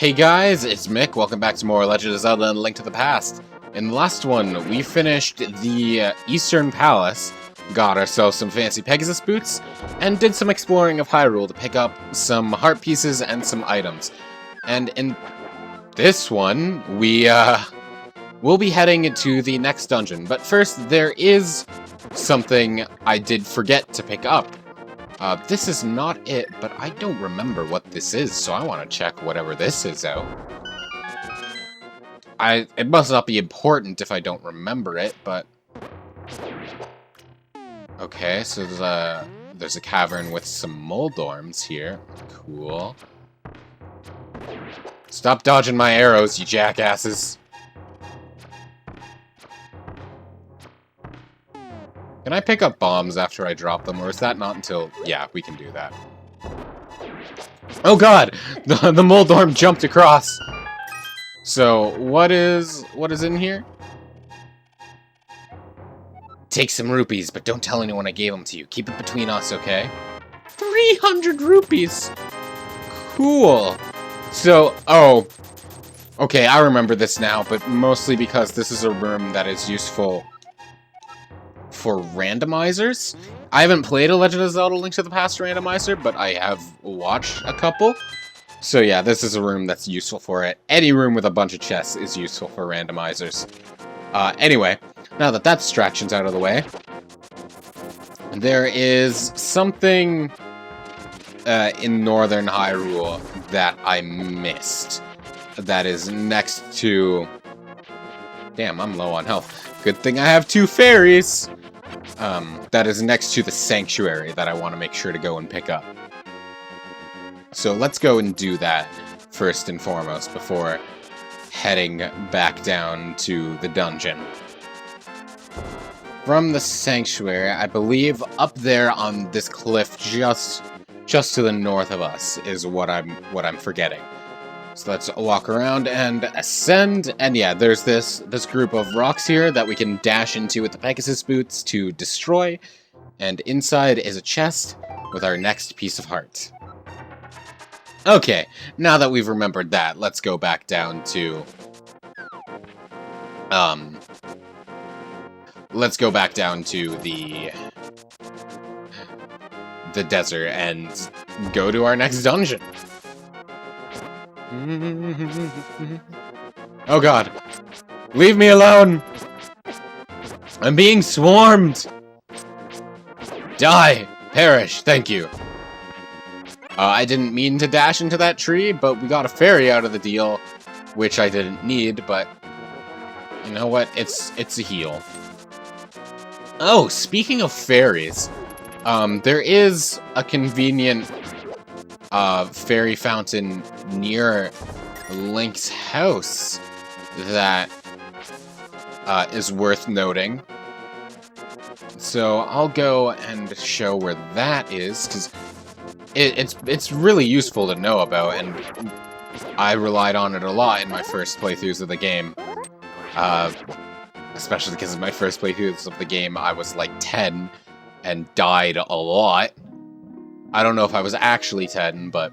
Hey guys, it's Mick. Welcome back to more Legend of Zelda and Link to the Past. In the last one, we finished the Eastern Palace, got ourselves some fancy Pegasus boots, and did some exploring of Hyrule to pick up some heart pieces and some items. And in this one, we'll be heading to the next dungeon. But first, there is something I did forget to pick up. This is not it, but I don't remember what this is, so I want to check whatever this is out. It must not be important if I don't remember it, but... Okay, so there's a cavern with some Moldorms here. Cool. Stop dodging my arrows, you jackasses! Can I pick up bombs after I drop them, or is that not until... Yeah, we can do that. Oh god! The Moldorm jumped across! So, what is in here? Take some rupees, but don't tell anyone I gave them to you. Keep it between us, okay? 300 rupees! Cool! So, oh... Okay, I remember this now, but mostly because this is a room that is useful for randomizers. I haven't played a Legend of Zelda Link to the Past randomizer, but I have watched a couple. So yeah, this is a room that's useful for it. Any room with a bunch of chests is useful for randomizers. Anyway, now that that distraction's out of the way, there is something in Northern Hyrule that I missed. That is next to... Damn, I'm low on health. Good thing I have two fairies! That is next to the sanctuary that I want to make sure to go and pick up. So let's go and do that first and foremost before heading back down to the dungeon. From the sanctuary, I believe up there on this cliff just to the north of us is what I'm forgetting. So let's walk around and ascend, and yeah, there's this group of rocks here that we can dash into with the Pegasus boots to destroy, and inside is a chest with our next piece of heart. Okay, now that we've remembered that, let's go back down to... Let's go back down to the desert and go to our next dungeon. Oh god. Leave me alone! I'm being swarmed! Die! Perish! Thank you. I didn't mean to dash into that tree, but we got a fairy out of the deal, which I didn't need, but... You know what? It's a heal. Oh, speaking of fairies, there is a convenient fairy fountain near Link's house that is worth noting. So I'll go and show where that is, because it's really useful to know about, and I relied on it a lot in my first playthroughs of the game. Especially because in my first playthroughs of the game, I was like 10 and died a lot. I don't know if I was actually 10, but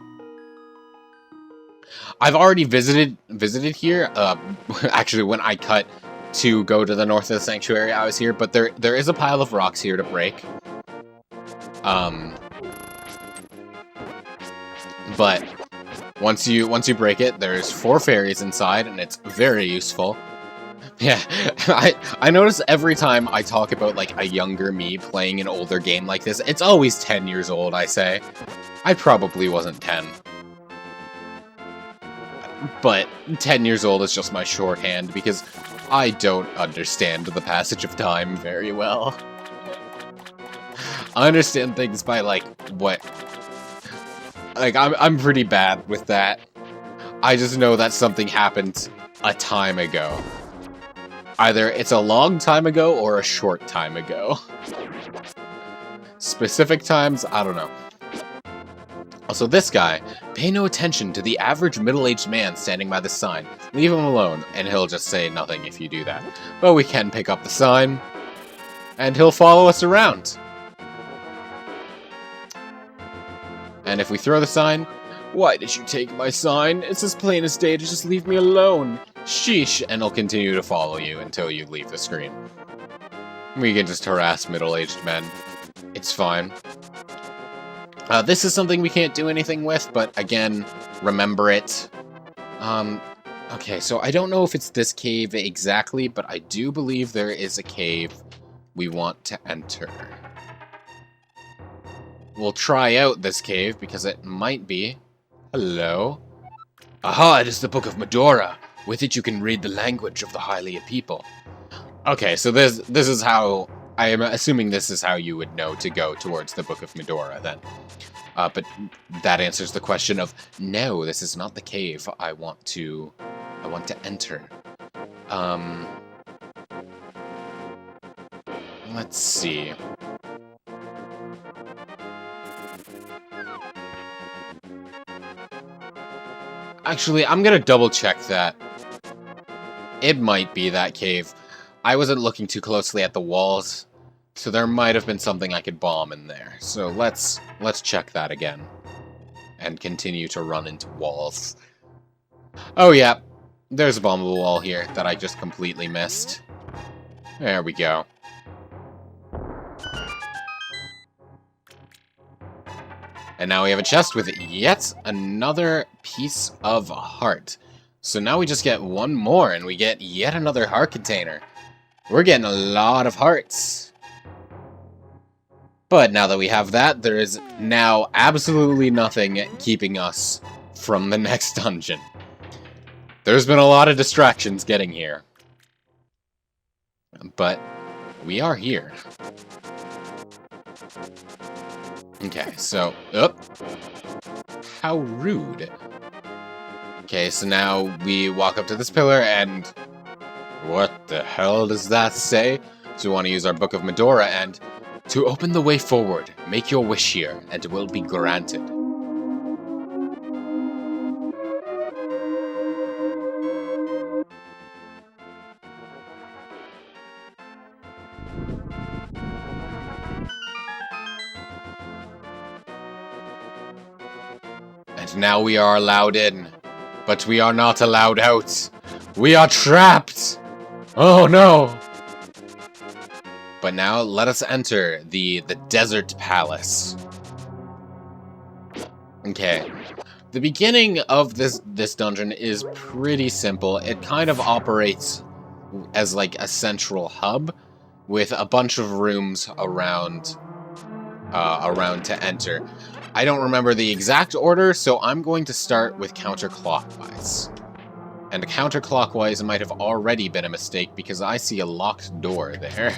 I've already visited here. Actually, when I cut to go to the north of the sanctuary, I was here, but there is a pile of rocks here to break. But once you break it, there's 4 fairies inside, and it's very useful. Yeah, I notice every time I talk about, like, a younger me playing an older game like this, it's always 10 years old, I say. I probably wasn't 10. But 10 years old is just my shorthand, because I don't understand the passage of time very well. I understand things by, like, what... Like, I'm pretty bad with that. I just know that something happened a time ago. Either it's a long time ago or a short time ago. Specific times, I don't know. Also, this guy, pay no attention to the average middle-aged man standing by the sign. Leave him alone, and he'll just say nothing if you do that. But we can pick up the sign, and he'll follow us around. And if we throw the sign, Why did you take my sign? It's as plain as day to just leave me alone. Sheesh, and I'll continue to follow you until you leave the screen. We can just harass middle-aged men. It's fine. This is something we can't do anything with, but again, remember it. Okay, so I don't know if it's this cave exactly, but I do believe there is a cave we want to enter. We'll try out this cave, because it might be. Hello? Aha, it is the Book of Medora. With it you can read the language of the Hylia people. Okay, so this is how... I am assuming this is how you would know to go towards the Book of Medora, then. But that answers the question of, no, this is not the cave I want to enter. Let's see. Actually, I'm gonna double check that. It might be that cave. I wasn't looking too closely at the walls, so there might have been something I could bomb in there. So let's check that again. And continue to run into walls. Oh yeah, there's a bombable wall here that I just completely missed. There we go. And now we have a chest with yet another piece of heart. So now we just get one more, and we get yet another heart container. We're getting a lot of hearts. But now that we have that, there is now absolutely nothing keeping us from the next dungeon. There's been a lot of distractions getting here. But we are here. Okay, so, how rude. Okay, so now we walk up to this pillar and what the hell does that say? So we want to use our Book of Medora and to open the way forward, make your wish here and it will be granted. And now we are allowed in, but we are not allowed out. We are trapped! Oh no! But now let us enter the Desert Palace. Okay. The beginning of this dungeon is pretty simple. It kind of operates as like a central hub with a bunch of rooms around to enter. I don't remember the exact order, so I'm going to start with counterclockwise. And counterclockwise might have already been a mistake because I see a locked door there.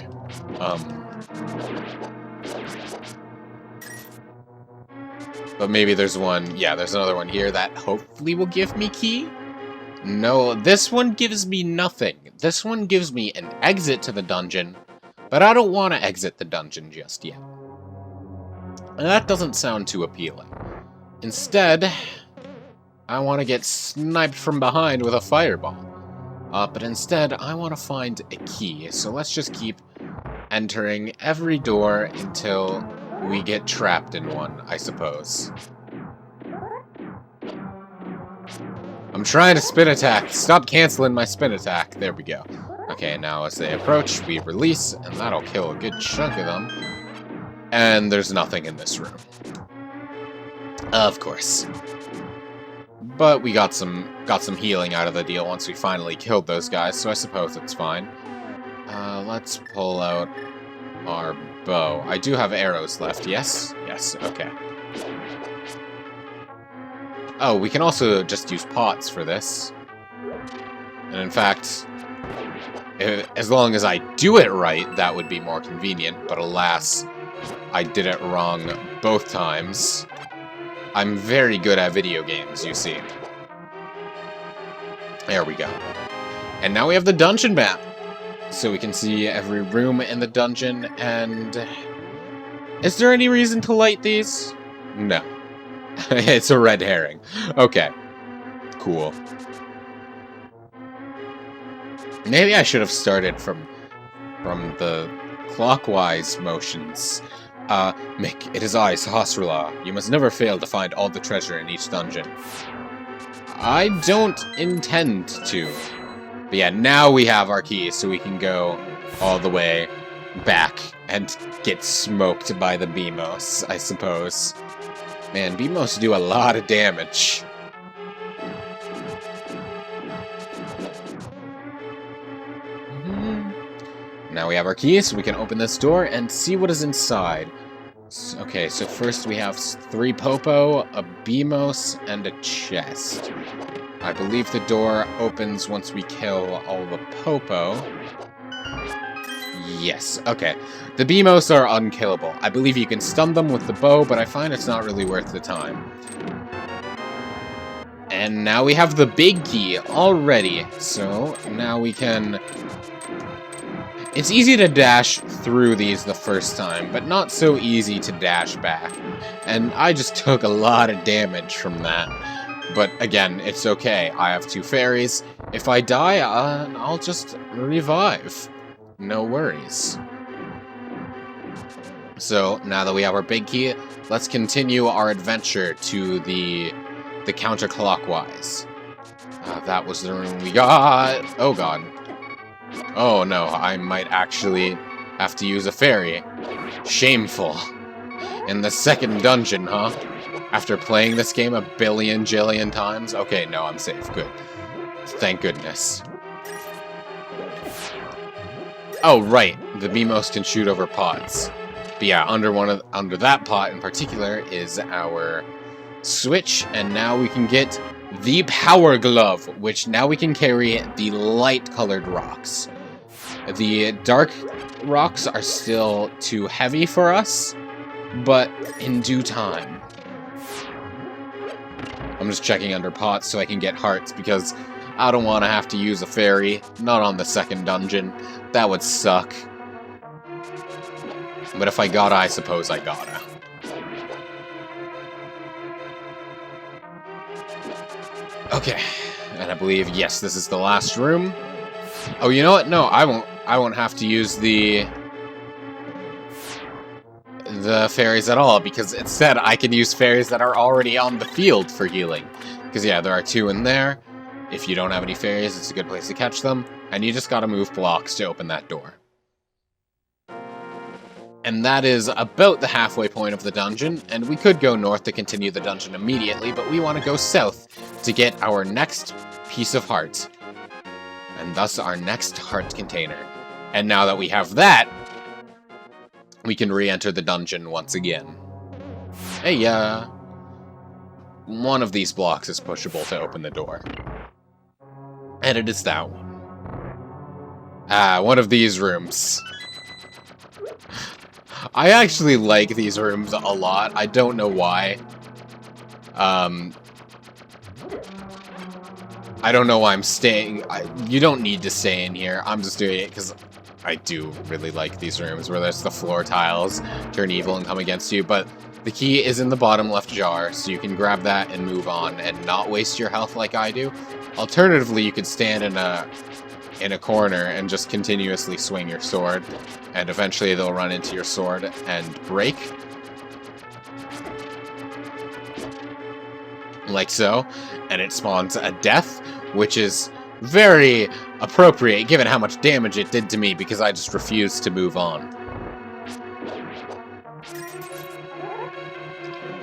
But maybe there's one, yeah, there's another one here that hopefully will give me key. No, this one gives me nothing. This one gives me an exit to the dungeon, but I don't want to exit the dungeon just yet. And that doesn't sound too appealing. Instead, I want to get sniped from behind with a fireball. But instead, I want to find a key. So let's just keep entering every door until we get trapped in one, I suppose. I'm trying to spin attack. Stop canceling my spin attack. There we go. Okay, now as they approach, we release, and that'll kill a good chunk of them. And there's nothing in this room. Of course. But we got some healing out of the deal once we finally killed those guys, so I suppose it's fine. Let's pull out our bow. I do have arrows left, yes? Yes, okay. Oh, we can also just use pots for this. And in fact, as long as I do it right, that would be more convenient, but alas, I did it wrong both times. I'm very good at video games, you see. There we go. And now we have the dungeon map. So we can see every room in the dungeon, and... Is there any reason to light these? No. It's a red herring. Okay. Cool. Maybe I should have started from the clockwise motions. Mick, it is I, Sahasrara. You must never fail to find all the treasure in each dungeon. I don't intend to. But yeah, now we have our keys, so we can go all the way back and get smoked by the Beamos, I suppose. Man, Beamos do a lot of damage. Now we have our keys, so we can open this door and see what is inside. Okay, so first we have 3 Popo, a Beamos, and a chest. I believe the door opens once we kill all the Popo. Yes, okay. The Beamos are unkillable. I believe you can stun them with the bow, but I find it's not really worth the time. And now we have the big key already, so now we can... It's easy to dash through these the first time, but not so easy to dash back. And I just took a lot of damage from that. But again, it's okay. I have 2 fairies. If I die, I'll just revive. No worries. So, now that we have our big key, let's continue our adventure to the counterclockwise. That was the room we got. Oh god. Oh no, I might actually have to use a fairy. Shameful. In the second dungeon, huh? After playing this game a billion jillion times? Okay, no, I'm safe. Good. Thank goodness. Oh, right. The Beamos can shoot over pots. But yeah, under that pot in particular is our switch, and now we can get the Power Glove, which now we can carry the light-colored rocks. The dark rocks are still too heavy for us, but in due time. I'm just checking under pots so I can get hearts, because I don't want to have to use a fairy, not on the second dungeon. That would suck. But if I gotta, I suppose I gotta. Okay, and I believe, yes, this is the last room. Oh, you know what? No, I won't have to use the fairies at all, because it said I can use fairies that are already on the field for healing. Because yeah, there are 2 in there. If you don't have any fairies, it's a good place to catch them, and you just gotta move blocks to open that door. And that is about the halfway point of the dungeon, and we could go north to continue the dungeon immediately, but we want to go south to get our next piece of heart. And thus our next heart container. And now that we have that, we can re-enter the dungeon once again. Hey, one of these blocks is pushable to open the door. And it is that one. One of these rooms. I actually like these rooms a lot. I don't know why. I don't know why I'm staying. You don't need to stay in here. I'm just doing it because I do really like these rooms where there's the floor tiles turn evil and come against you. But the key is in the bottom left jar, so you can grab that and move on and not waste your health like I do. Alternatively, you could stand in a corner and just continuously swing your sword, and eventually they'll run into your sword and break. Like so. And it spawns a death, which is very appropriate given how much damage it did to me because I just refused to move on.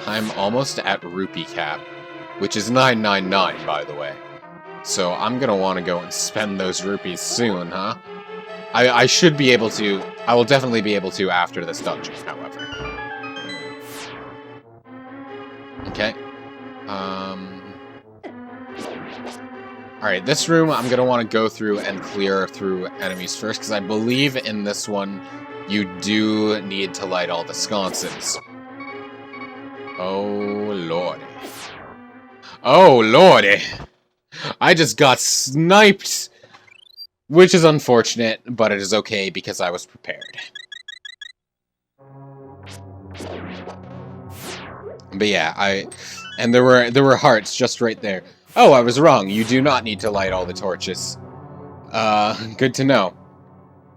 I'm almost at rupee cap, which is 999 by the way. So I'm gonna want to go and spend those rupees soon, huh? I should be able to. I will definitely be able to after this dungeon, however. Okay. Alright, this room I'm gonna want to go through and clear through enemies first, because I believe in this one you do need to light all the sconces. Oh lordy. Oh lordy! I just got sniped! Which is unfortunate, but it is okay because I was prepared. But yeah, and there were hearts just right there. Oh, I was wrong. You do not need to light all the torches. Good to know.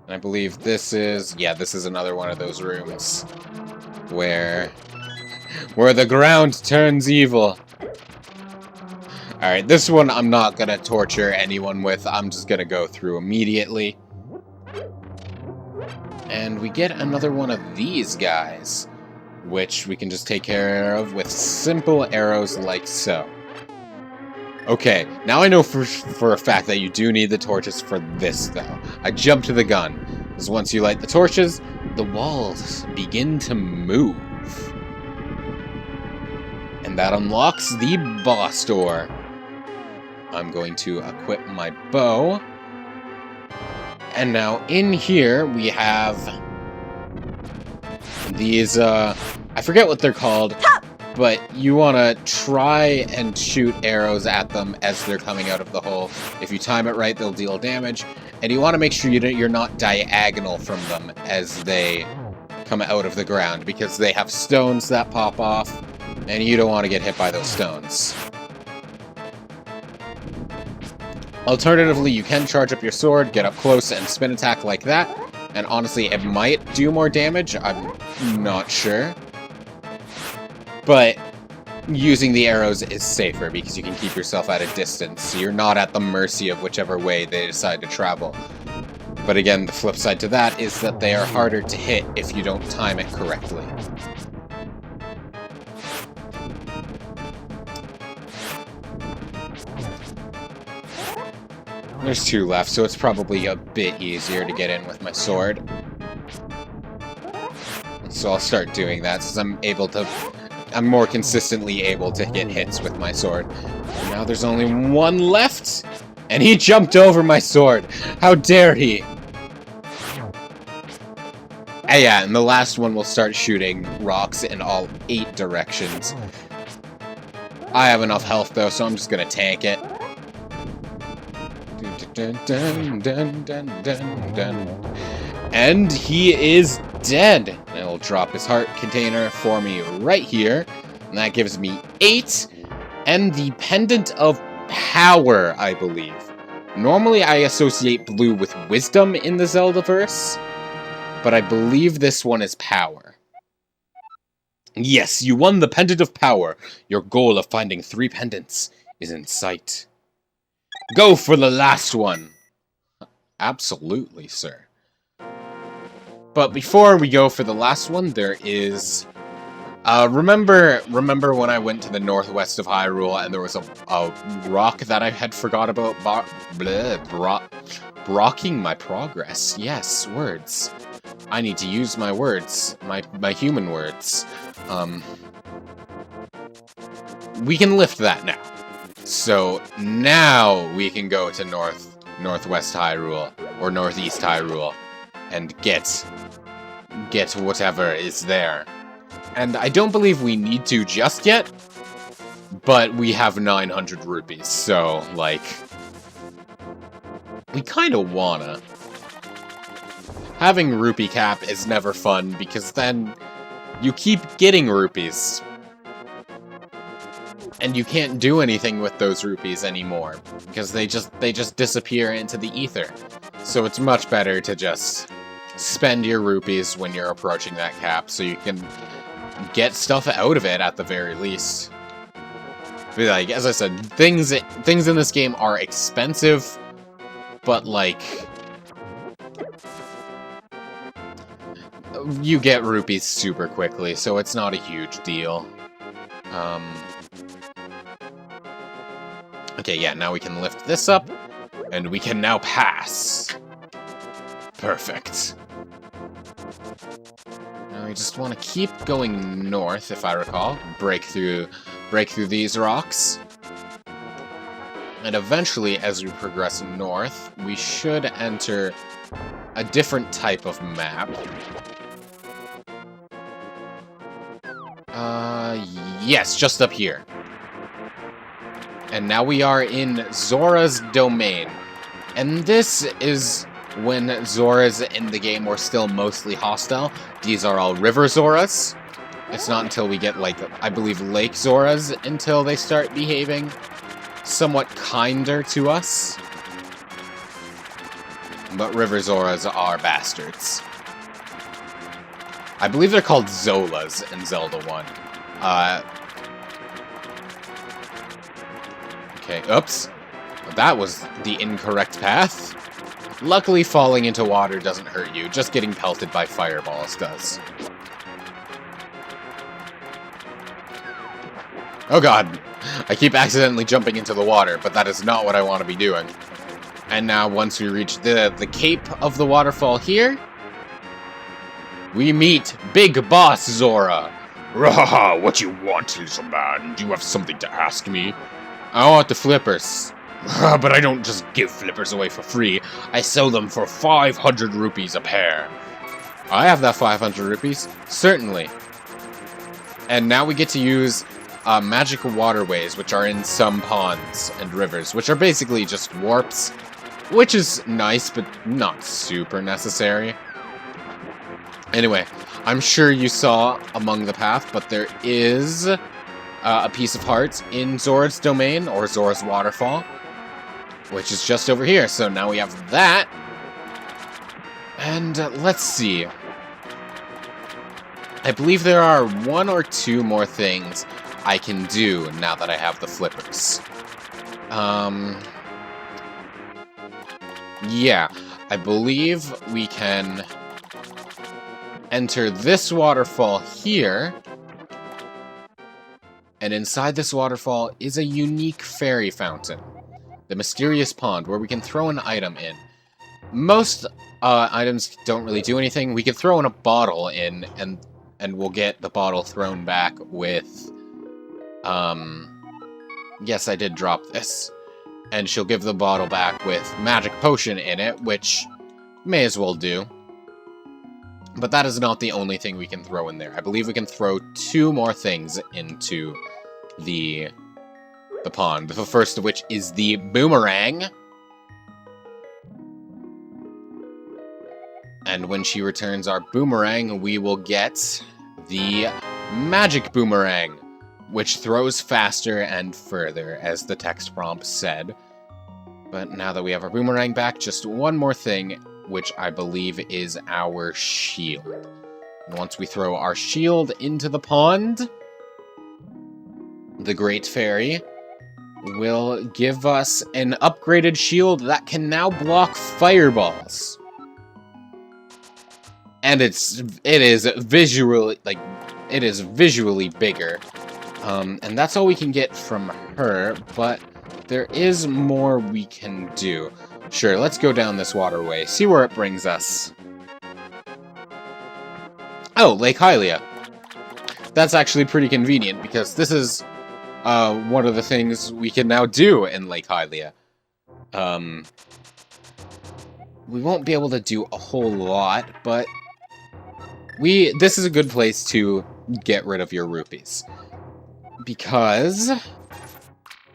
I believe this is, yeah, this is another one of those rooms. where the ground turns evil. Alright, this one I'm not gonna torture anyone with. I'm just gonna go through immediately. And we get another one of these guys, which we can just take care of with simple arrows like so. Okay, now I know for a fact that you do need the torches for this, though. I jumped to the gun, because once you light the torches, the walls begin to move. And that unlocks the boss door. I'm going to equip my bow. And now in here we have these, I forget what they're called, but you want to try and shoot arrows at them as they're coming out of the hole. If you time it right, they'll deal damage. And you want to make sure you're not diagonal from them as they come out of the ground, because they have stones that pop off, and you don't want to get hit by those stones. Alternatively, you can charge up your sword, get up close, and spin attack like that. And honestly, it might do more damage. I'm not sure. But using the arrows is safer because you can keep yourself at a distance. So you're not at the mercy of whichever way they decide to travel. But again, the flip side to that is that they are harder to hit if you don't time it correctly. There's 2 left, so it's probably a bit easier to get in with my sword. So I'll start doing that, since I'm more consistently able to get hits with my sword. And now there's only 1 left, and he jumped over my sword. How dare he? Yeah, and the last one will start shooting rocks in all 8 directions. I have enough health, though, so I'm just gonna tank it. Dun, dun, dun, dun, dun, dun. And he is dead. And it'll drop his heart container for me right here. And that gives me 8. And the Pendant of Power, I believe. Normally I associate blue with wisdom in the Zelda-verse, but I believe this one is power. Yes, you won the Pendant of Power. Your goal of finding 3 pendants is in sight. Go for the last one! Absolutely, sir. But before we go for the last one, there is... remember when I went to the northwest of Hyrule and there was a rock that I had forgot about? Blocking my progress. Yes, words. I need to use my words. My human words. We can lift that now. So now we can go to northwest Hyrule, or northeast Hyrule, and get whatever is there. And I don't believe we need to just yet, but we have 900 rupees, so, like, we kinda wanna. Having rupee cap is never fun, because then you keep getting rupees. And you can't do anything with those rupees anymore, because they just disappear into the ether. So it's much better to just spend your rupees when you're approaching that cap, so you can get stuff out of it at the very least. But like, as I said, things in this game are expensive, but like, you get rupees super quickly, so it's not a huge deal. Okay, yeah, now we can lift this up, and we can now pass. Perfect. Now we just want to keep going north, if I recall. Break through these rocks. And eventually, as we progress north, we should enter a different type of map. Yes, just up here. And now we are in Zora's domain. And this is when Zoras in the game were still mostly hostile. These are all river Zoras. It's not until we get, like, I believe Lake Zoras until they start behaving somewhat kinder to us. But river Zoras are bastards. I believe they're called Zolas in Zelda 1. Okay, oops. That was the incorrect path. Luckily, falling into water doesn't hurt you. Just getting pelted by fireballs does. Oh god. I keep accidentally jumping into the water, but that is not what I want to be doing. And now, once we reach the cape of the waterfall here, we meet Big Boss Zora. Rah, what you want, little man? Do you have something to ask me? I want the flippers. But I don't just give flippers away for free. I sell them for 500 rupees a pair. I have that 500 rupees. Certainly. And now we get to use magic waterways, which are in some ponds and rivers, which are basically just warps, which is nice, but not super necessary. Anyway, I'm sure you saw among the path, but there is a piece of heart in Zora's domain, or Zora's waterfall, which is just over here. So now we have that. And let's see. I believe there are 1 or 2 more things I can do now that I have the flippers. Yeah, I believe we can enter this waterfall here. And inside this waterfall is a unique fairy fountain. The mysterious pond, where we can throw an item in. Most items don't really do anything. We can throw in a bottle in, and we'll get the bottle thrown back with... Yes, I did drop this. And she'll give the bottle back with magic potion in it, which may as well do. But that is not the only thing we can throw in there. I believe we can throw 2 more things into the pond. The first of which is the boomerang. And when she returns our boomerang, we will get the magic boomerang, which throws faster and further, as the text prompt said. But now that we have our boomerang back, just one more thing, which I believe is our shield. And once we throw our shield into the pond, the Great Fairy will give us an upgraded shield that can now block fireballs. And it is visually bigger. And that's all we can get from her, but there is more we can do. Sure, let's go down this waterway, see where it brings us. Oh, Lake Hylia. That's actually pretty convenient, because this is one of the things we can now do in Lake Hylia. We won't be able to do a whole lot, but this is a good place to get rid of your rupees. Because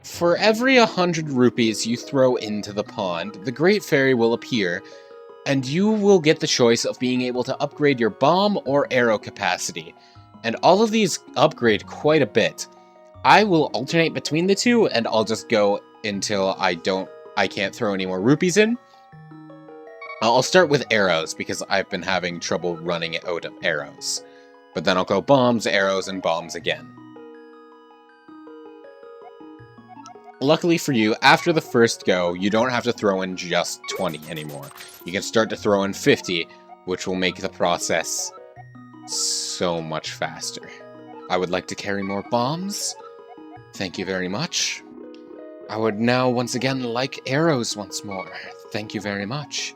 for every 100 rupees you throw into the pond, the Great Fairy will appear, and you will get the choice of being able to upgrade your bomb or arrow capacity. And all of these upgrade quite a bit. I will alternate between the two, and I'll just go until I can't throw any more rupees in. I'll start with arrows, because I've been having trouble running out of arrows. But then I'll go bombs, arrows, and bombs again. Luckily for you, after the first go, you don't have to throw in just 20 anymore. You can start to throw in 50, which will make the process so much faster. I would like to carry more bombs. Thank you very much. I would now once again like arrows once more. Thank you very much.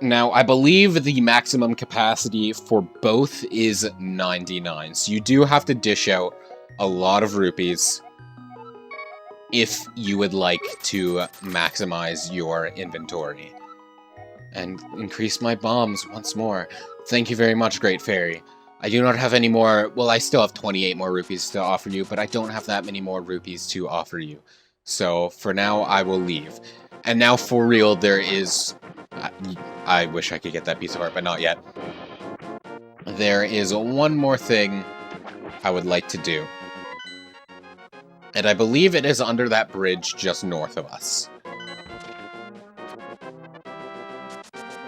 Now, I believe the maximum capacity for both is 99, so you do have to dish out a lot of rupees if you would like to maximize your inventory. And increase my bombs once more. Thank you very much, Great Fairy. I do not have any more... Well, I still have 28 more rupees to offer you, but I don't have that many more rupees to offer you. So, for now, I will leave. And now, for real, there is... I wish I could get that piece of art, but not yet. There is one more thing I would like to do. And I believe it is under that bridge just north of us.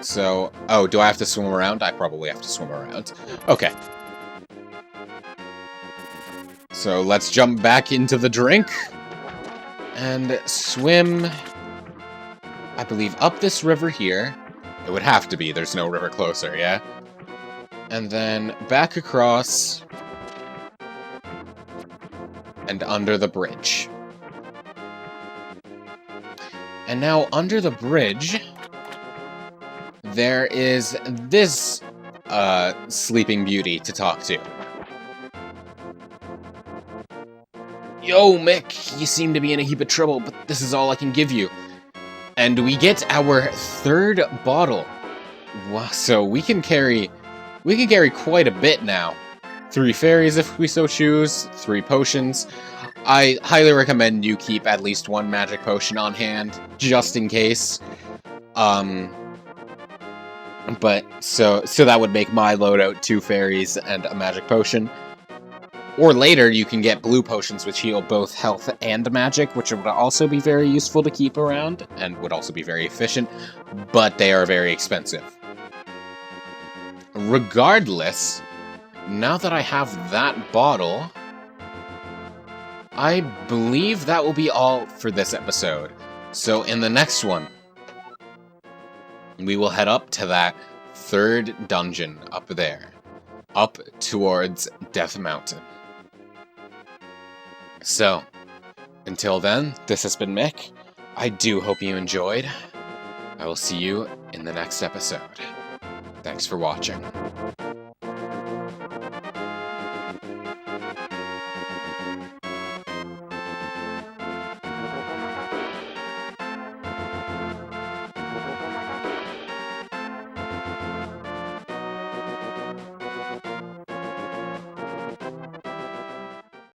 So, oh, do I have to swim around? I probably have to swim around. Okay. So let's jump back into the drink. And swim, I believe, up this river here. It would have to be, there's no river closer, yeah? And then back across. And under the bridge. And now, under the bridge, there is this Sleeping Beauty to talk to. Yo, Mick, you seem to be in a heap of trouble, but this is all I can give you. And we get our 3rd bottle. Wow, so we can carry quite a bit now. 3 fairies if we so choose, 3 potions. I highly recommend you keep at least 1 magic potion on hand, just in case. But so that would make my loadout 2 fairies and a magic potion. Or later, you can get blue potions which heal both health and magic, which would also be very useful to keep around, and would also be very efficient, but they are very expensive. Regardless, now that I have that bottle, I believe that will be all for this episode. So in the next one, we will head up to that 3rd dungeon up there, up towards Death Mountain. So, until then, this has been Mick. I do hope you enjoyed. I will see you in the next episode. Thanks for watching.